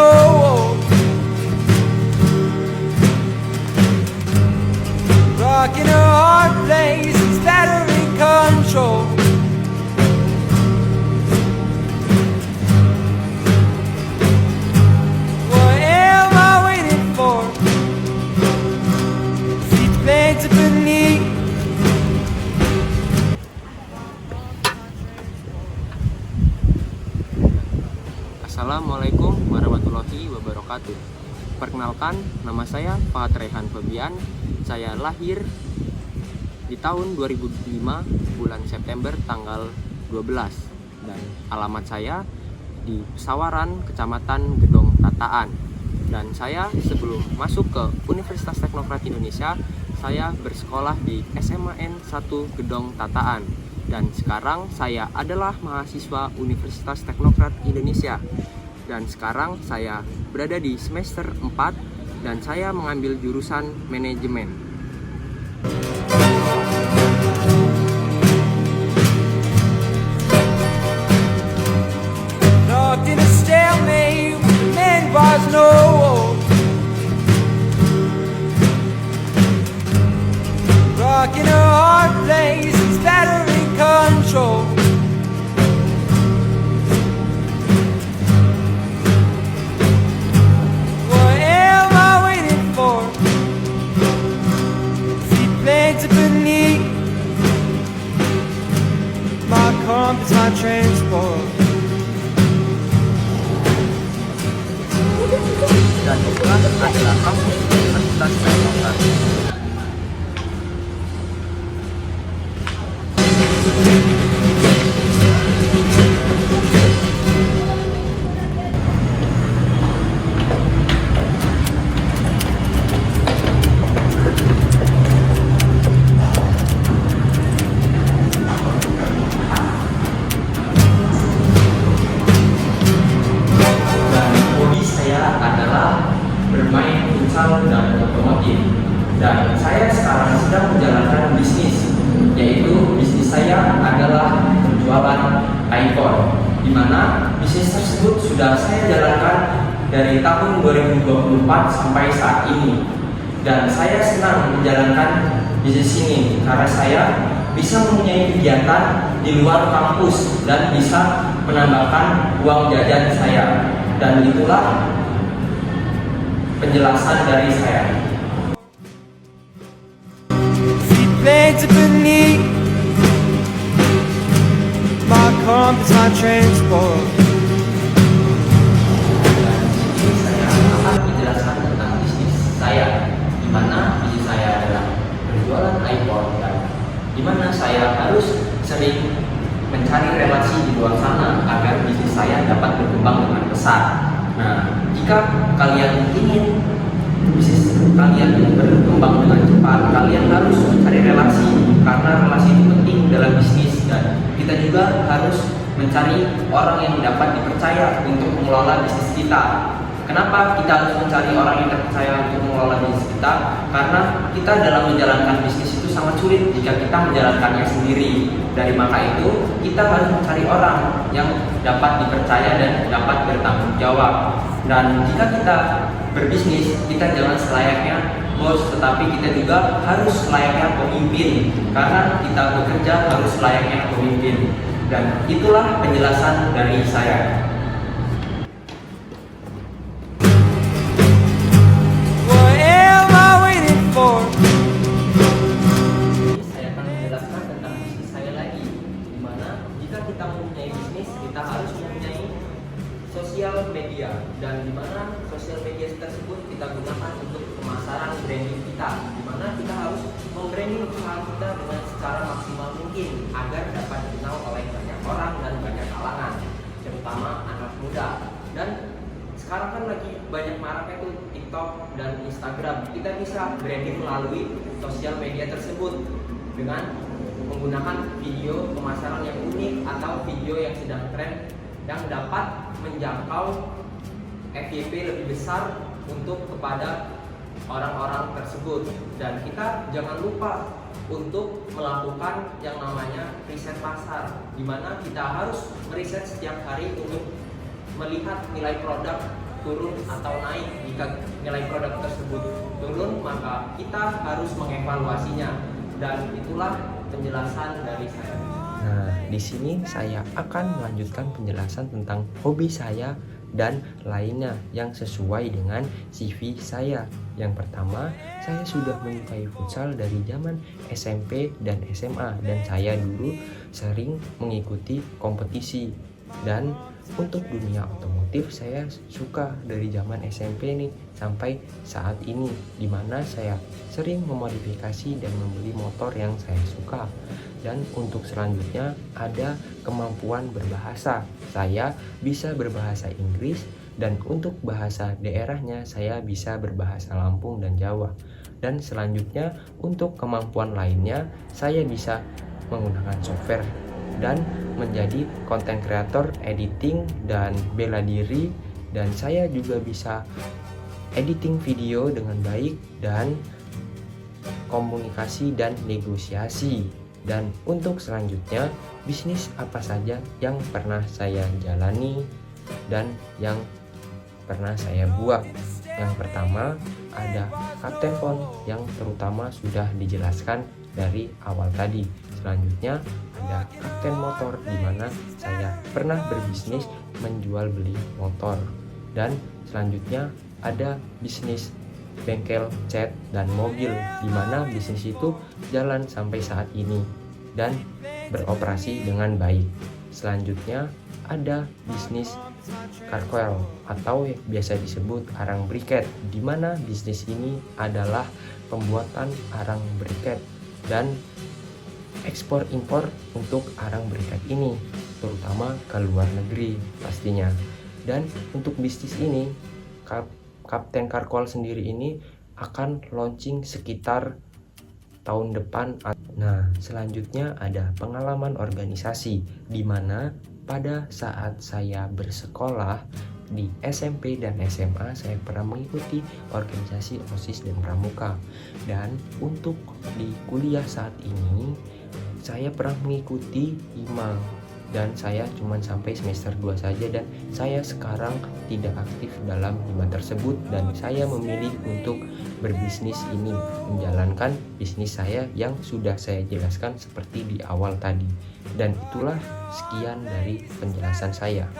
no rock in a hard place, it's battery control. What am I waiting for? Feet planted beneath. Assalamualaikum warahmatullahi wabarakatuh. Perkenalkan, nama saya Fahad Rehan Febian. Saya lahir di tahun 2005 bulan September tanggal 12 dan alamat saya di Pesawaran, Kecamatan Gedong Tataan. Dan saya sebelum masuk ke Universitas Teknokrat Indonesia, saya bersekolah di SMAN 1 Gedong Tataan. Dan sekarang saya adalah mahasiswa Universitas Teknokrat Indonesia. Dan sekarang saya berada di semester 4 dan saya mengambil jurusan manajemen. Locked in a stalemate with the man was no rock in a hard place, it's battery control. What am I waiting for? Feet planted beneath. My compass, my transport. Dan itulah adalah kampus Universitas Teknokrat. Bermain futsal dan otomotif, dan saya sekarang sedang menjalankan bisnis, yaitu bisnis saya adalah penjualan iPhone, di mana bisnis tersebut sudah saya jalankan dari tahun 2024 sampai saat ini. Dan saya senang menjalankan bisnis ini karena saya bisa mempunyai kegiatan di luar kampus dan bisa menambahkan uang jajan saya. Dan itulah penjelasan dari saya. Feet planted beneath. My compass, my transport. Saya akan menjelaskan tentang bisnis saya, di mana bisnis saya adalah penjualan iPhone, dan di mana saya harus sering mencari relasi di luar sana agar bisnis saya dapat berkembang dengan pesat. Nah, jika kalian ingin bisnis kalian berkembang dengan cepat, kalian harus mencari relasi, karena relasi itu penting dalam bisnis. Dan kita juga harus mencari orang yang dapat dipercaya untuk mengelola bisnis kita. Kenapa kita harus mencari orang yang terpercaya untuk mengelola bisnis kita? Karena kita dalam menjalankan bisnis itu sangat sulit jika kita menjalankannya sendiri. Dari maka itu, kita harus mencari orang yang dapat dipercaya dan dapat bertanggung jawab. Dan jika kita berbisnis, kita jangan selayaknya bos, tetapi kita juga harus layaknya pemimpin, karena kita bekerja harus layaknya pemimpin. Dan itulah penjelasan dari saya. What am I waiting for? Saya akan menjelaskan tentang bisnis saya lagi, di mana jika kita mempunyai bisnis, kita harus mempunyai sosial media, dan di mana sosial media tersebut kita gunakan untuk pemasaran branding kita, di mana kita harus membranding usaha kita dengan secara maksimal mungkin agar dapat dikenal oleh banyak orang dan banyak kalangan, terutama anak muda. Dan sekarang kan lagi banyak maraknya tuh TikTok dan Instagram. Kita bisa branding melalui sosial media tersebut dengan menggunakan video pemasaran yang unik atau video yang sedang tren yang dapat menjangkau FYP lebih besar untuk kepada orang-orang tersebut. Dan kita jangan lupa untuk melakukan yang namanya riset pasar, di mana kita harus meriset setiap hari untuk melihat nilai produk turun atau naik. Jika nilai produk tersebut turun, maka kita harus mengevaluasinya. Dan itulah penjelasan dari saya. Nah, di sini saya akan melanjutkan penjelasan tentang hobi saya dan lainnya yang sesuai dengan CV saya. Yang pertama, saya sudah menyukai futsal dari zaman SMP dan SMA, dan saya dulu sering mengikuti kompetisi. Dan untuk dunia otomotif saya suka dari zaman SMP nih sampai saat ini, dimana saya sering memodifikasi dan membeli motor yang saya suka. Dan untuk selanjutnya ada kemampuan berbahasa. Saya bisa berbahasa Inggris, dan untuk bahasa daerahnya saya bisa berbahasa Lampung dan Jawa. Dan selanjutnya untuk kemampuan lainnya saya bisa menggunakan software dan menjadi content creator, editing dan bela diri, dan saya juga bisa editing video dengan baik dan komunikasi dan negosiasi. Dan untuk selanjutnya, bisnis apa saja yang pernah saya jalani dan yang pernah saya buat. Yang pertama ada Kapten Phone yang terutama sudah dijelaskan dari awal tadi. Selanjutnya ada Kapten Motor, di mana saya pernah berbisnis menjual beli motor. Dan selanjutnya ada bisnis bengkel cat dan mobil, di mana bisnis itu jalan sampai saat ini dan beroperasi dengan baik. Selanjutnya ada bisnis car coil atau biasa disebut arang briket, di mana bisnis ini adalah pembuatan arang briket dan ekspor impor untuk arang briket ini, terutama ke luar negeri pastinya. Dan untuk bisnis ini Kapten Car Coil sendiri ini akan launching sekitar tahun depan. Nah, selanjutnya ada pengalaman organisasi, di mana pada saat saya bersekolah di SMP dan SMA saya pernah mengikuti organisasi OSIS dan Pramuka. Dan untuk di kuliah saat ini saya pernah mengikuti IMA, dan saya cuma sampai semester 2 saja, dan saya sekarang tidak aktif dalam IMA tersebut, dan saya memilih untuk berbisnis ini, menjalankan bisnis saya yang sudah saya jelaskan seperti di awal tadi. Dan itulah sekian dari penjelasan saya.